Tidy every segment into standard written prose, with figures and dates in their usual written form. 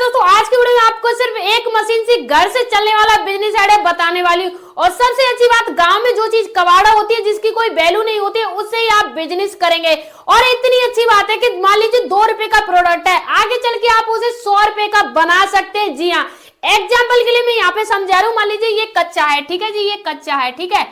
दोस्तों आज की वीडियो में आपको सिर्फ एक मशीन से घर से चलने वाला बिजनेस आइडिया बताने वाली हूँ। और सबसे अच्छी बात, गांव में जो चीज कबाड़ा होती है, जिसकी कोई वैल्यू नहीं होती है, उससे ही आप बिजनेस करेंगे। और इतनी अच्छी बात है कि मान लीजिए 2 रुपए का प्रोडक्ट है, आगे चल के आप उसे 100 रुपए का बना सकते हैं। जी हाँ, एग्जाम्पल के लिए मैं यहाँ पे समझा रहा हूँ। मान लीजिए ये कच्चा है, ठीक है जी, ये कच्चा है, ठीक है,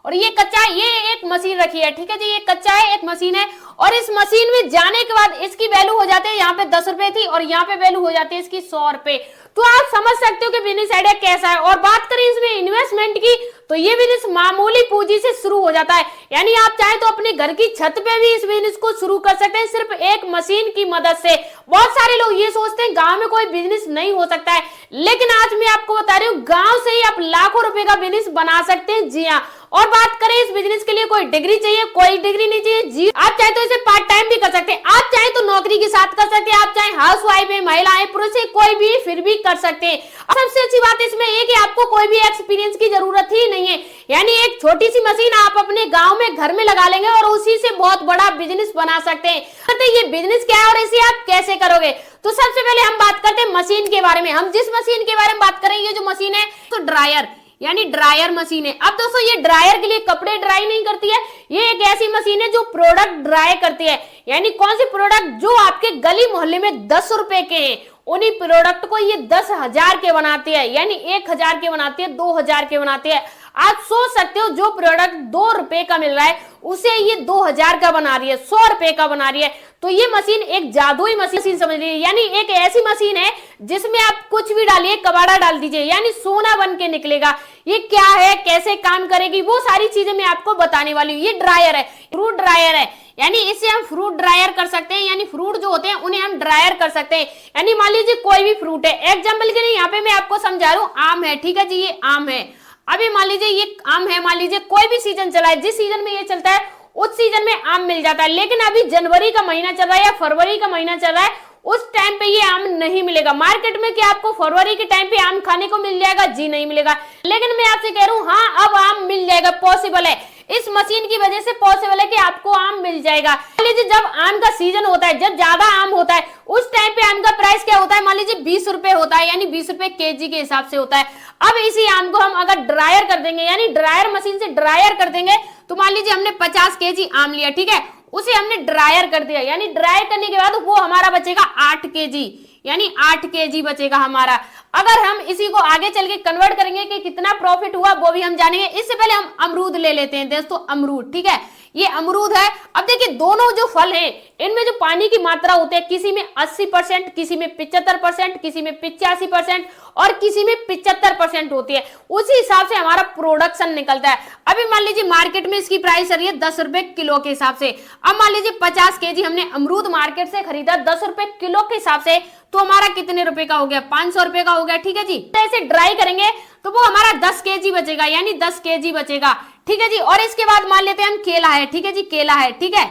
और ये कच्चा है, ये एक मशीन रखी है, ठीक है जी, ये कच्चा है, एक मशीन है। और इस मशीन में जाने के बाद इसकी वैल्यू हो जाती है, यहाँ पे 10 रुपए थी और यहाँ पे वैल्यू हो जाती है इसकी 100 रुपए। तो आप समझ सकते हो कि बिजनेस आइडिया कैसा है। और बात करें इसमें इन्वेस्टमेंट की, तो ये बिजनेस मामूली पूंजी से शुरू हो जाता है। यानी आप चाहे तो अपने घर की छत पे भी इस बिजनेस को शुरू कर सकते हैं, सिर्फ एक मशीन की मदद से। बहुत सारे लोग ये सोचते हैं गांव में कोई बिजनेस नहीं हो सकता है, लेकिन आज मैं आपको बता रही हूँ गांव से ही आप लाखों रुपए का बिजनेस बना सकते हैं। जी हाँ, और बात करें इस बिजनेस के लिए कोई डिग्री चाहिए, कोई डिग्री नहीं चाहिए। जी, आप चाहे तो इसे पार्ट टाइम भी कर सकते हैं, आप चाहे तो नौकरी के साथ कर सकते हैं, आप चाहे हाउस वाइफ है, महिला है, पुरुष है, कोई भी फिर भी कर सकते हैं। सबसे अच्छी बात इसमें ये कि आपको कोई भी एक्सपीरियंस की जरूरत ही नहीं है। यानी एक छोटी सी मशीन आप अपने गांव में घर में लगा लेंगे और उसी से बहुत बड़ा बिजनेस बना सकते हैं। ये बिजनेस क्या है और इसे आप कैसे करोगे, तो सबसे पहले हम बात करते हैं मशीन के बारे में। हम जिस मशीन के बारे में बात करें, ये जो मशीन है तो ड्रायर, यानी ड्रायर मशीन है। अब दोस्तों ये ड्रायर के लिए कपड़े ड्राई नहीं करती है, ये एक ऐसी मशीन है जो प्रोडक्ट ड्राई करती है। यानी कौन से प्रोडक्ट जो आपके गली मोहल्ले में 10 रुपए के हैं, उन्हीं प्रोडक्ट को ये 10,000 के बनाती है, यानी 1,000 के बनाती है, 2,000 के बनाती है। आप सोच सकते हो जो प्रोडक्ट 2 रुपए का मिल रहा है उसे ये 2,000 का बना रही है, 100 रुपए का बना रही है। तो ये मशीन एक जादुई मशीन समझ लीजिए। यानी एक ऐसी मशीन है जिसमें आप कुछ भी डालिए, कबाड़ा डाल दीजिए, यानी सोना बन के निकलेगा। ये क्या है, कैसे काम करेगी, वो सारी चीजें मैं आपको बताने वाली हूँ। ये ड्रायर है, फ्रूट ड्रायर है, यानी इससे हम फ्रूट ड्रायर कर सकते हैं, यानी फ्रूट जो होते हैं उन्हें हम ड्रायर कर सकते हैं। यानी मान लीजिए कोई भी फ्रूट है, एग्जाम्पल के लिए यहाँ पे मैं आपको समझा रहा हूँ, आम है, ठीक है जी, ये आम है। अभी मान लीजिए ये आम है, मान लीजिए कोई भी सीजन चला है, जिस सीजन में ये चलता है उस सीजन में आम मिल जाता है। लेकिन अभी जनवरी का महीना चल रहा है या फरवरी का महीना चल रहा है, उस टाइम पे ये आम नहीं मिलेगा मार्केट में। क्या आपको फरवरी के टाइम पे आम खाने को मिल जाएगा? जी नहीं मिलेगा। लेकिन मैं आपसे कह रहा हूँ, हाँ अब आम मिल जाएगा, पॉसिबल है, इस मशीन की वजह से पॉसिबल है कि आपको आम मिल जाएगा। मान लीजिए जब आम का सीजन होता है, जब ज्यादा आम होता है, उस टाइम पे आम का प्राइस क्या होता है? मान लीजिए 20 रुपए होता है, यानी 20 रुपए केजी के हिसाब से होता है। अब इसी आम को हम अगर ड्रायर कर देंगे, यानी ड्रायर मशीन से ड्रायर कर देंगे, तो मान लीजिए हमने 50 केजी आम लिया, ठीक है, उसे हमने ड्रायर कर दिया, यानी ड्रायर करने के बाद वो हमारा बचेगा 8 केजी, यानी 8 केजी बचेगा हमारा। अगर हम इसी को आगे चल के कन्वर्ट करेंगे कि कितना प्रॉफिट हुआ वो भी हम जानेंगे। इससे पहले हम अमरूद ले लेते हैं दोस्तों, अमरूद, ठीक है, ये अमरूद है। अब देखिए दोनों जो फल हैं इनमें जो पानी की मात्रा होती है, किसी में 80%, किसी में 75%, किसी में 85% और किसी में 75% होती है। उसी हिसाब से हमारा प्रोडक्शन निकलता है। अभी मान लीजिए मार्केट में इसकी प्राइस चल रही है 10 रुपए किलो के हिसाब से। अब मान लीजिए 50 केजी हमने अमरूद मार्केट से खरीदा 10 रुपए किलो के हिसाब से, तो हमारा कितने रुपए का हो गया? 500 रुपए का हो गया, ठीक है जी। ऐसे ड्राई करेंगे तो वो हमारा 10 केजी बचेगा, यानी 10 केजी बचेगा, ठीक है जी। और इसके बाद मान लेते हैं हम केला है, ठीक है जी, केला है, ठीक है।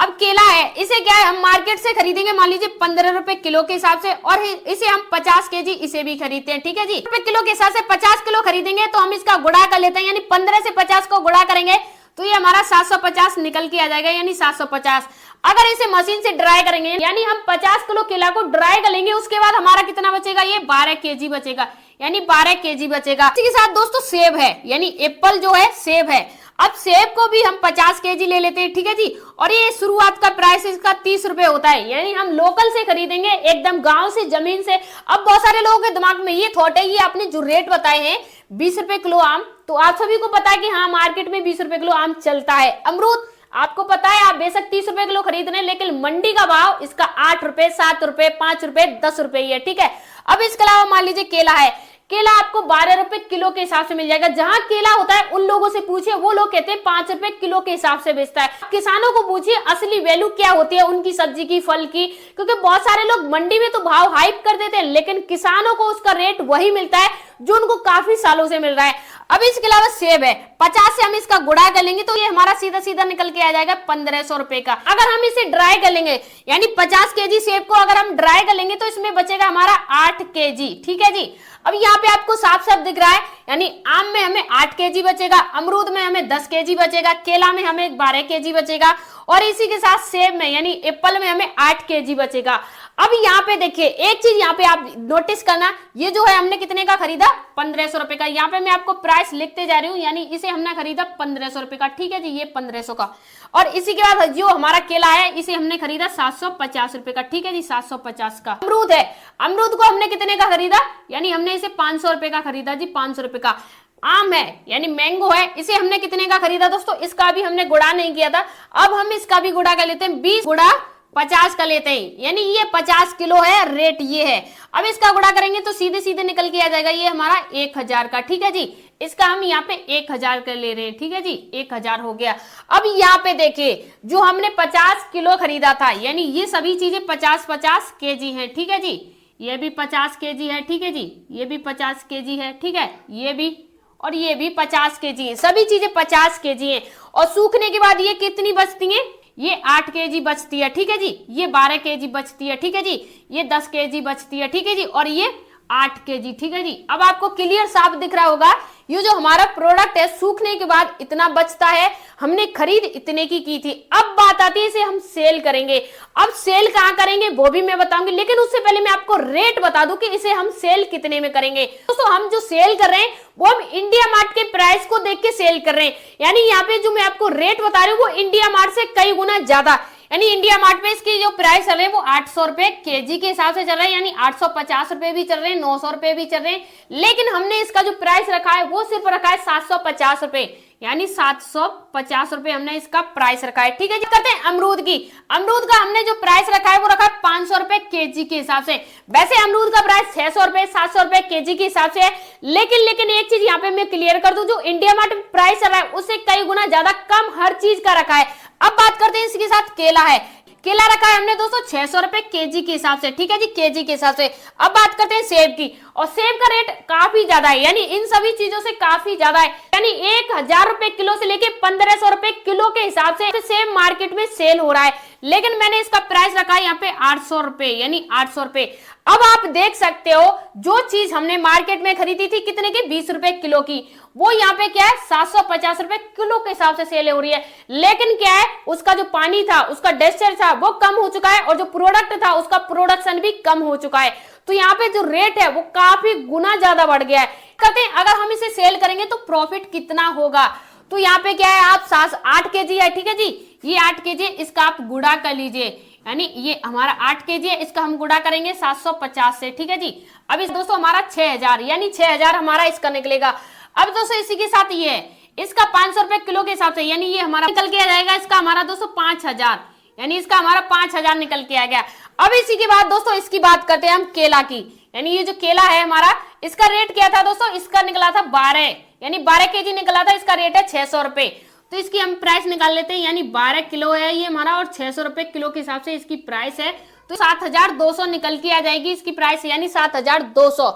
अब केला है, इसे क्या है, हम मार्केट से खरीदेंगे मान लीजिए 15 रुपए किलो के हिसाब से, और इसे हम 50 केजी इसे भी खरीदते हैं, ठीक है जी। रुपए किलो के हिसाब से 50 किलो खरीदेंगे तो हम इसका गुणा कर लेते हैं, यानी 15 से 50 को गुणा करेंगे तो ये हमारा 750 निकल के आ जाएगा, यानी 750। अगर इसे मशीन से ड्राई करेंगे, यानी हम 50 किलो केला को ड्राई कर लेंगे, उसके बाद हमारा कितना बचेगा? ये 12 केजी बचेगा, यानी 12 केजी बचेगा। इसी के साथ दोस्तों सेब है, यानी एप्पल जो है सेब है। अब सेब को भी हम 50 केजी ले लेते हैं, ठीक है जी। और ये शुरुआत का प्राइस इसका 30 रुपए होता है, यानी हम लोकल से खरीदेंगे, एकदम गांव से, जमीन से। अब बहुत सारे लोगों के दिमाग में ये थॉट है, ये आपने जो रेट बताए हैं 20 रुपए किलो आम, तो आप सभी को पता है कि हाँ मार्केट में 20 रुपए किलो आम चलता है। अमरूद आपको पता है, आप बेशक 30 रुपए किलो खरीद रहे हैं, लेकिन मंडी का भाव इसका 8 रुपए, 7 रुपए, 5 रुपए, 10 रुपए ही है, ठीक है। अब इसके अलावा मान लीजिए केला है, केला आपको 12 रुपए किलो के हिसाब से मिल जाएगा। जहां केला होता है उन लोगों से पूछिए, वो लोग कहते हैं 5 रुपए किलो के हिसाब से बेचता है। किसानों को पूछिए असली वैल्यू क्या होती है उनकी सब्जी की, फल की, क्योंकि बहुत सारे लोग मंडी में तो भाव हाइप कर देते हैं, लेकिन किसानों को उसका रेट वही मिलता है जो उनको काफी सालों से मिल रहा है। अब इसके अलावा सेब है, 50 से हम इसका गुणा कर लेंगे तो ये हमारा सीधा सीधा निकल के आ जाएगा 1500 रुपए का। अगर हम इसे ड्राई कर लेंगे, यानी 50 केजी सेब को अगर हम ड्राई कर लेंगे तो इसमें बचेगा हमारा 8 केजी, ठीक है जी। अब यहाँ पे आपको साफ साफ दिख रहा है, यानी आम में हमें 8 केजी बचेगा, अमरूद में हमें 10 केजी बचेगा, केला में हमें 12 केजी बचेगा, और इसी के साथ सेब में यानी एप्पल में हमें 8 केजी बचेगा। अब यहाँ पे देखिए एक चीज यहाँ पे आप नोटिस करना, ये जो है हमने कितने का खरीदा, 1500 रुपए का। यहाँ पे मैं आपको प्राइस लिखते जा रही हूँ, यानी इसे हमने खरीदा 1500 रुपए का, ठीक है जी, ये 1500 का। और इसी के बाद जो हमारा केला है इसे हमने खरीदा 750 रुपए का, ठीक है जी, 750 का। अमरूद है, अमरूद को हमने कितने का खरीदा, यानी हमने इसे 500 रुपए का खरीदा जी, 500 रुपए का। आम है यानी मैंगो है, इसे हमने कितने का खरीदा दोस्तों, इसका भी हमने गुड़ा नहीं किया था, अब हम इसका भी गुड़ा कर लेते हैं, 20 गुड़ा 50 का लेते हैं, यानी ये 50 किलो है, रेट ये है। अब इसका गुणा करेंगे तो सीधे सीधे निकल के आ जाएगा ये हमारा 1000 का, ठीक है जी। इसका हम यहाँ पे 1000 का ले रहे हैं, ठीक है जी, 1000 हो गया। अब यहाँ पे देखिए जो हमने 50 किलो खरीदा था, यानी ये सभी चीजें 50-50 केजी है, ठीक है जी, ये भी 50 केजी है, ठीक है जी, ये भी 50 केजी है, ठीक है, ये भी और ये भी 50 केजी है, सभी चीजें 50 केजी है। और सूखने के बाद ये कितनी बचती है, ये 8 केजी बचती है, ठीक है जी, ये 12 केजी बचती है, ठीक है जी, ये 10 केजी बचती है, ठीक है जी, और ये 8 केजी, ठीक है जी। अब आपको क्लियर साफ दिख रहा होगा, ये जो हमारा प्रोडक्ट है सूखने के बाद इतना बचता है, हमने खरीद इतने की थी। अब बात आती है इसे हम सेल करेंगे। अब सेल कहाँ करेंगे वो भी मैं बताऊंगी, लेकिन उससे पहले मैं आपको रेट बता दूं कि इसे हम सेल कितने में करेंगे। दोस्तों हम जो सेल कर रहे हैं वो हम इंडिया मार्ट के प्राइस को देख के सेल कर रहे हैं, यानी यहाँ पे जो मैं आपको रेट बता रही हूँ वो इंडिया मार्ट से कई गुना ज्यादा, यानी इंडिया मार्ट पे इसकी जो प्राइस चल रहे हैं वो 800 रुपए केजी के हिसाब से चल रहा है, यानी 850 रुपए भी चल रहे हैं, 900 रुपए भी चल रहे हैं, लेकिन हमने इसका जो प्राइस रखा है वो सिर्फ रखा है 750 रुपए, यानी 750 रुपए हमने इसका प्राइस रखा है, ठीक है जी। करते हैं अमरूद की। अमरूद का हमने जो प्राइस रखा है वो रखा है 500 रुपए केजी के हिसाब से। वैसे अमरूद का प्राइस 600 रुपए 700 रुपए केजी के हिसाब से है, लेकिन एक चीज यहाँ पे मैं क्लियर कर दूं, जो इंडिया मार्ट प्राइस चल रहा है उससे कई गुना ज्यादा कम हर चीज का रखा है। अब बात करते हैं इसके साथ केला है। केला रखा है हमने दोस्तों 600 रुपए केजी के हिसाब से, ठीक है जी, केजी के हिसाब से। अब बात करते हैं सेब की, और सेब का रेट काफी ज्यादा है, यानी इन सभी चीजों से काफी ज्यादा है, यानी 1000 रुपए किलो से लेके 1500 रुपए किलो के हिसाब से सेब मार्केट में सेल हो रहा है, लेकिन मैंने इसका प्राइस रखा है यहाँ पे 800 रुपए, यानी 800 रुपए। अब आप देख सकते हो जो चीज हमने मार्केट में खरीदी थी कितने की, 20 रुपए किलो की, वो यहाँ पे क्या है 750 रुपए किलो के हिसाब से सेल हो रही है, लेकिन क्या है उसका जो पानी था, उसका डेस्टर था वो कम हो चुका है, और जो प्रोडक्ट था उसका प्रोडक्शन भी कम हो चुका है, तो यहाँ पे जो रेट है वो काफी गुना ज्यादा बढ़ गया है। कहते हैं अगर हम इसे सेल करेंगे तो प्रॉफिट कितना होगा, तो यहाँ पे क्या है आप 8 केजी है, ठीक है जी, ये 8 केजी, इसका आप गुड़ा कर लीजिए, यानी ये हमारा 8 केजी है, इसका हम गुड़ा करेंगे 750 से, ठीक है जी। अब इस दोस्तों हमारा 6000, यानी 6000 हमारा इसका निकलेगा। अब दोस्तों इसी के साथ ये है, इसका 500 रुपए किलो के हिसाब से, यानी ये हमारा निकल के आ जाएगा, इसका हमारा दोस्तों 5000, यानी इसका हमारा 5000 निकल के आ गया। अब इसी के बाद दोस्तों इसकी बात करते हैं हम केला की, यानी ये जो केला है हमारा, इसका रेट क्या था दोस्तों, इसका निकला था 12, यानी 12 केजी निकला था, इसका रेट है 600 रुपए। तो इसकी हम प्राइस निकाल लेते हैं, यानी 12 किलो है ये हमारा, और 600 रुपए किलो के हिसाब से इसकी प्राइस है, तो 7200 निकल के आ जाएगी इसकी प्राइस, यानी 7200।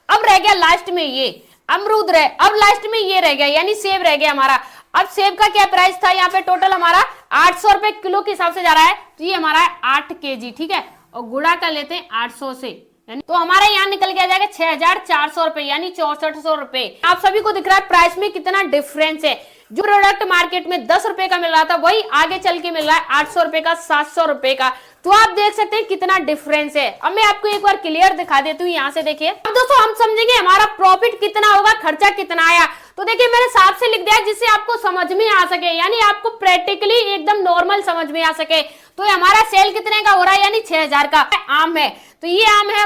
अब रह गया लास्ट में ये अमरूद रहे, अब लास्ट में ये रह गया, यानी सेब रह गया हमारा। अब सेब का क्या प्राइस था, यहाँ पे टोटल हमारा 800 रुपए किलो के हिसाब से जा रहा है, तो ये हमारा है 8 केजी, ठीक है, और गुणा कर लेते हैं 800 से, यानी तो हमारा यहाँ निकल के आ जाएगा 6400 रुपए, यानी 6400 रुपए। आप सभी को दिख रहा है प्राइस में कितना डिफरेंस है, जो प्रोडक्ट मार्केट में 10 रुपए का मिल रहा था वही आगे चल के मिल रहा है 800 रुपए का, 700 रुपए का, तो आप देख सकते हैं कितना डिफरेंस है। अब मैं आपको एक बार क्लियर दिखा देती हूँ, यहाँ से देखिए। अब दोस्तों हम समझेंगे हमारा प्रॉफिट कितना होगा, खर्चा कितना आया, तो देखिए मैंने साफ से लिख दिया जिससे आपको समझ में आ सके, यानी आपको प्रैक्टिकली एकदम नॉर्मल समझ में आ सके। तो हमारा सेल कितने का हो रहा है, यानी 6000 का आम है, तो ये आम है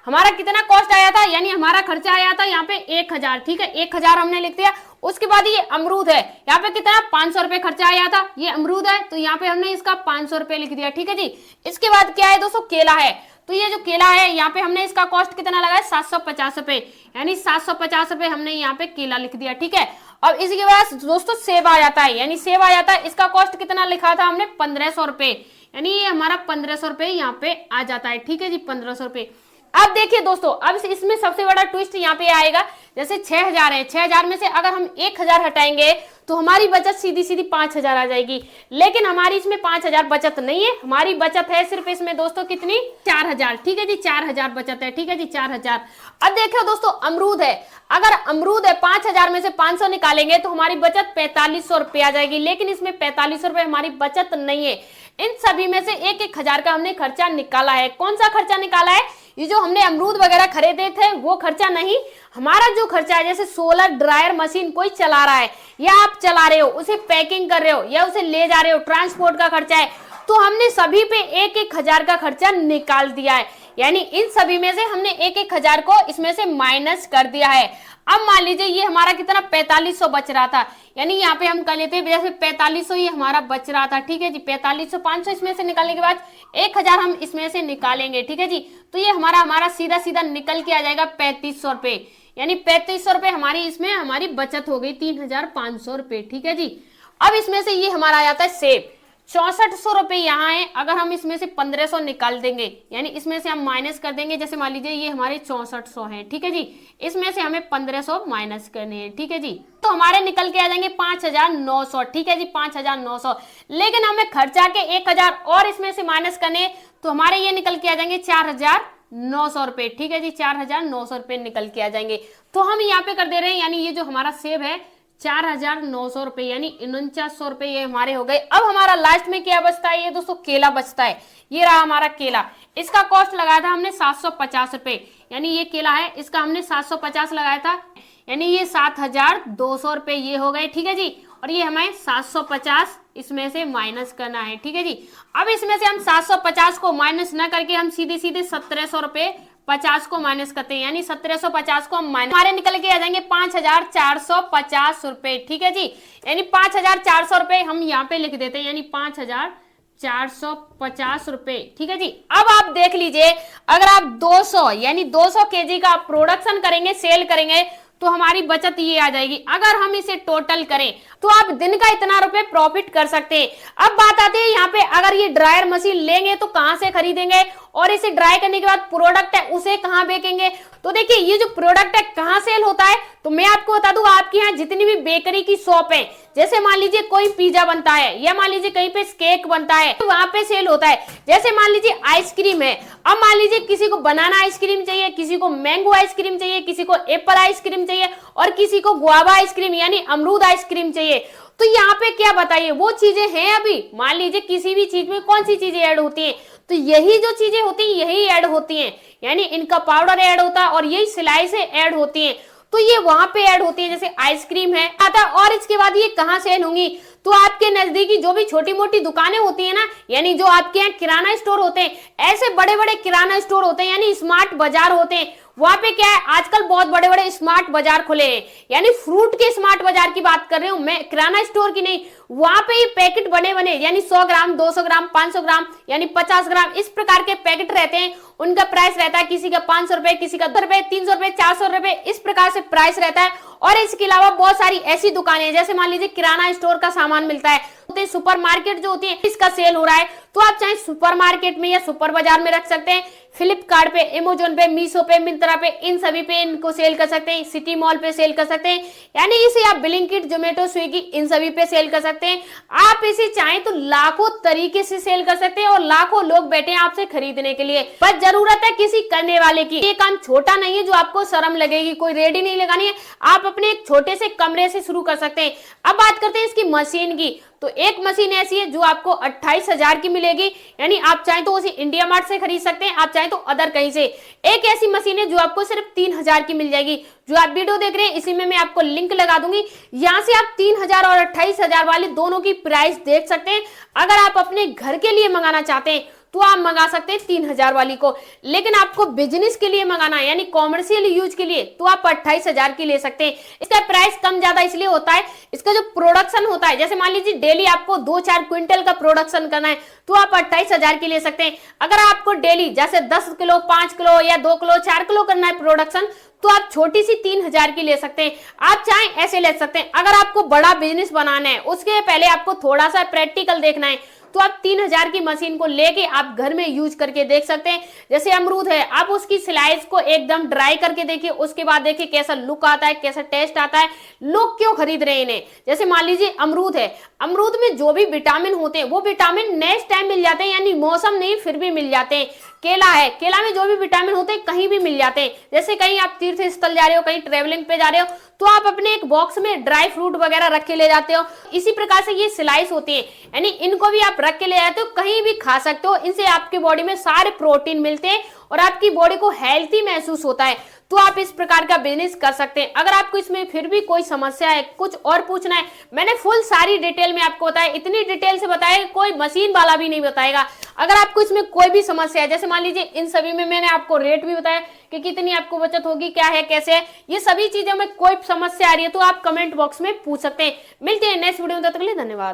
हमारा कितना कॉस्ट आया था, यानी हमारा खर्चा आया था यहाँ पे 1000, ठीक है, 1000 हमने लिख दिया। उसके बाद ये अमरूद है, यहाँ पे कितना 500 रुपए खर्चा आया था, ये अमरूद है, तो यहाँ पे हमने इसका 500 रुपए लिख दिया, ठीक है जी। इसके बाद क्या है दोस्तों, केला है, तो ये जो केला है यहाँ पे हमने इसका कॉस्ट कितना लगाया 750 रुपए, यानी 750 रुपए हमने यहाँ पे केला लिख दिया, ठीक है। अब इसी के बाद दोस्तों सेब आ जाता है, यानी सेब आ जाता है, इसका कॉस्ट कितना लिखा था हमने 1500 रुपए, यानी ये हमारा 1500 रुपए यहाँ पे आ जाता है, ठीक है जी, 1500 रुपए। अब देखिए दोस्तों, अब इसमें सबसे बड़ा ट्विस्ट यहाँ पे आएगा। जैसे 6000 है, 6000 में से अगर हम 1000 हटाएंगे तो हमारी बचत सीधी सीधी 5000 आ जाएगी। लेकिन हमारी इसमें 5000 बचत नहीं है, हमारी बचत है सिर्फ इसमें दोस्तों कितनी, 4000। ठीक है जी, 4000 बचत है। ठीक है जी, 4000। अब देखो दोस्तों, अमरूद है, अगर अमरूद है 5000 में से 500 निकालेंगे तो हमारी बचत 4500 रुपये आ जाएगी। लेकिन इसमें 4500 रुपये हमारी बचत नहीं है। इन सभी में से 1000 का हमने खर्चा निकाला है। कौन सा खर्चा निकाला है? ये जो हमने अमरूद वगैरह खरीदे थे वो खर्चा नहीं, हमारा जो खर्चा है, जैसे सोलर ड्रायर मशीन कोई चला रहा है या आप चला रहे हो, उसे पैकिंग कर रहे हो या उसे ले जा रहे हो, ट्रांसपोर्ट का खर्चा है, तो हमने सभी पे 1000 का खर्चा निकाल दिया है। यानी इन सभी में से हमने 1000 को इसमें से माइनस कर दिया है। अब मान लीजिए ये हमारा कितना 4500 बच रहा था, यानी यहाँ पे हम कर लेते हैं जैसे 4500 ये हमारा बच रहा था। ठीक है जी, 4500 500 इसमें से निकालने के बाद 1000 हम इसमें से निकालेंगे। ठीक है जी, तो ये हमारा सीधा सीधा निकल के आ जाएगा 3500 रुपये। यानी 3500 रुपये हमारी इसमें हमारी बचत हो गई 3500 रुपये। ठीक है जी, अब इसमें से ये हमारा आ जाता है सेब, 6400 रुपये यहाँ है। अगर हम इसमें से 1500 निकाल देंगे, यानी इसमें से हम माइनस कर देंगे, जैसे मान लीजिए ये हमारे 6400 है। ठीक है जी, इसमें से हमें 1500 माइनस करने हैं। ठीक है जी, तो हमारे निकल के आ जाएंगे 5900। ठीक है जी, 5900। लेकिन हमें खर्चा के 1000 और इसमें से माइनस करने, तो हमारे ये निकल के आ जाएंगे 4900 रुपये। ठीक है जी, 4900 रुपये निकल के आ जाएंगे। तो हम यहाँ पे कर दे रहे हैं, यानी ये जो हमारा सेब है 4900 रुपये, यानी 4900 रुपये ये हमारे हो गए। अब हमारा लास्ट में क्या बचता है? ये दोस्तों केला बचता है। ये रहा हमारा केला, इसका कॉस्ट लगाया था हमने 750 रुपये, यानी ये केला है इसका हमने 750 लगाया था, यानी ये 7200 रुपये ये हो गए। ठीक है जी, और ये हमें 750 इसमें से माइनस करना है। ठीक है जी, अब इसमें से हम 750 को माइनस न करके हम सीधे सीधे 1700 रुपये 50 को माइनस करते हैं, यानी 1750 को हम माइनस, हमारे निकल के आ जाएंगे 5450 रुपये। ठीक है जी, यानी 5400 रुपये हम यहाँ पे लिख देते हैं, यानी 5450 रुपये। ठीक है जी, अब आप देख लीजिए, अगर आप 200 यानी 200 केजी का प्रोडक्शन करेंगे, सेल करेंगे, तो हमारी बचत ये आ जाएगी। अगर हम इसे टोटल करें तो आप दिन का इतना रुपए प्रॉफिट कर सकते हैं। अब बात आती है यहाँ पे, अगर ये ड्रायर मशीन लेंगे तो कहां से खरीदेंगे, और इसे ड्राई करने के बाद प्रोडक्ट है उसे कहां बेचेंगे। तो देखिए, ये जो प्रोडक्ट है कहां सेल होता है, तो मैं आपको बता दूं, आपके यहाँ जितनी भी बेकरी की शॉप है, जैसे मान लीजिए कोई पिज्जा बनता है या मान लीजिए कहीं पे केक बनता है, तो वहां पे सेल होता है। जैसे मान लीजिए आइसक्रीम है, अब मान लीजिए किसी को बनाना आइसक्रीम चाहिए, किसी को मैंगो आइसक्रीम चाहिए, किसी को एप्पल आइसक्रीम चाहिए, और किसी को गुआवा आइसक्रीम यानी अमरूद आइसक्रीम चाहिए। तो यहाँ पे क्या बताइए, वो चीजें हैं अभी। मान लीजिए किसी भी चीज में कौन सी चीजें ऐड होती हैं, तो यही जो चीजें होती हैं यही ऐड होती हैं, यानी इनका पाउडर ऐड होता है और यही सिलाई से ऐड होती हैं, तो ये वहां पे ऐड होती है। जैसे आइसक्रीम है आता, और इसके बाद ये कहाँ सेल होंगी, तो आपके नजदीकी जो भी छोटी मोटी दुकानें होती है ना, यानी जो आपके यहाँ किराना स्टोर होते हैं, ऐसे बड़े बड़े किराना स्टोर होते हैं, यानी स्मार्ट बाजार होते हैं, वहां पे क्या है, आजकल बहुत बड़े बड़े स्मार्ट बाजार खुले हैं, यानी फ्रूट के स्मार्ट बाजार की बात कर रही हूं मैं, किराना स्टोर की नहीं। वहां पे ये पैकेट बने बने, यानी 100 ग्राम 200 ग्राम 500 ग्राम यानी 50 ग्राम इस प्रकार के पैकेट रहते हैं। उनका प्राइस रहता है किसी का 500 रुपए, किसी का 2 रुपए, 300 रुपए, 400 रुपए, इस प्रकार से प्राइस रहता है। और इसके अलावा बहुत सारी ऐसी दुकानें, जैसे मान लीजिए किराना स्टोर का सामान मिलता है, सुपर मार्केट जो होती है इसका सेल हो रहा है, तो आप चाहे सुपर मार्केट में या सुपर बाजार में रख सकते हैं, फ्लिपकार्ट पे, अमेजोन पे, मीशो पे, मिंत्रा पे, इन सभी पे इनको सेल कर सकते हैं, सिटी मॉल पे सेल कर सकते हैं, यानी इसे आप ब्लिंकिट, जोमेटो, स्विगी इन सभी पे सेल कर सकते हैं। आप इसे चाहें तो लाखों तरीके से सेल कर सकते हैं और लाखों लोग बैठे हैं आपसे खरीदने के लिए, बस जरूरत है किसी करने वाले की। ये काम छोटा नहीं है जो आपको शर्म लगेगी, कोई रेडी नहीं लगानी है, आप अपने एक छोटे से कमरे से शुरू कर सकते हैं। अब बात करते हैं इसकी मशीन की, तो एक मशीन ऐसी है जो आपको 28,000 की मिलेगी, यानी आप चाहें तो उसे इंडिया मार्ट से खरीद सकते हैं, आप चाहें तो अदर कहीं से। एक ऐसी मशीन है जो आपको सिर्फ 3000 की मिल जाएगी। जो आप वीडियो देख रहे हैं इसी में मैं आपको लिंक लगा दूंगी, यहां से आप 3000 और 28,000 वाली दोनों की प्राइस देख सकते हैं। अगर आप अपने घर के लिए मंगाना चाहते हैं तो आप मंगा सकते हैं 3000 वाली को, लेकिन आपको बिजनेस के लिए मंगाना है यानी कॉमर्शियल यूज के लिए, तो आप 28,000 की ले सकते हैं। इसका प्राइस कम ज्यादा इसलिए होता है, इसका जो प्रोडक्शन होता है, जैसे मान लीजिए डेली आपको 2-4 क्विंटल का प्रोडक्शन करना है तो आप 28,000 की ले सकते हैं। अगर आपको डेली जैसे 10 किलो 5 किलो या 2 किलो 4 किलो करना है प्रोडक्शन, तो आप छोटी सी 3000 की ले सकते हैं। आप चाहें ऐसे ले सकते हैं। अगर आपको बड़ा बिजनेस बनाना है, उसके पहले आपको थोड़ा सा प्रैक्टिकल देखना है, तो आप 3000 की मशीन को लेके आप घर में यूज करके देख सकते हैं। जैसे अमरूद है, आप उसकी स्लाइस को एकदम ड्राई करके देखिए, उसके बाद देखिए कैसा लुक आता है, कैसा टेस्ट आता है, लोग क्यों खरीद रहे हैं इन्हें। जैसे मान लीजिए अमरूद है, अमरूद में जो भी विटामिन होते हैं वो विटामिन नेक्स्ट टाइम मिल जाते हैं, यानी मौसम नहीं फिर भी मिल जाते हैं। केला है, केला में जो भी विटामिन होते हैं कहीं भी मिल जाते हैं। जैसे कहीं आप तीर्थ स्थल जा रहे हो, कहीं ट्रेवलिंग पे जा रहे हो, तो आप अपने एक बॉक्स में ड्राई फ्रूट वगैरह रख के ले जाते हो। इसी प्रकार से ये स्लाइस होती है, यानी इनको भी आप रख के ले जाते हो, कहीं भी खा सकते हो। इनसे आपकी बॉडी में सारे प्रोटीन मिलते हैं और आपकी बॉडी को हेल्थी महसूस होता है। तो आप इस प्रकार का बिजनेस कर सकते हैं। अगर आपको इसमें फिर भी कोई समस्या है, कुछ और पूछना है, मैंने फुल सारी डिटेल में आपको बताया, इतनी डिटेल से बताया कोई मशीन वाला भी नहीं बताएगा। अगर आपको इसमें कोई भी समस्या है, जैसे मान लीजिए इन सभी में मैंने आपको रेट भी बताया कि कितनी आपको बचत होगी, क्या है, कैसे है, ये सभी चीजों में कोई समस्या आ रही है तो आप कमेंट बॉक्स में पूछ सकते हैं। मिलते हैं नेक्स्ट वीडियो में, तब तक के लिए धन्यवाद।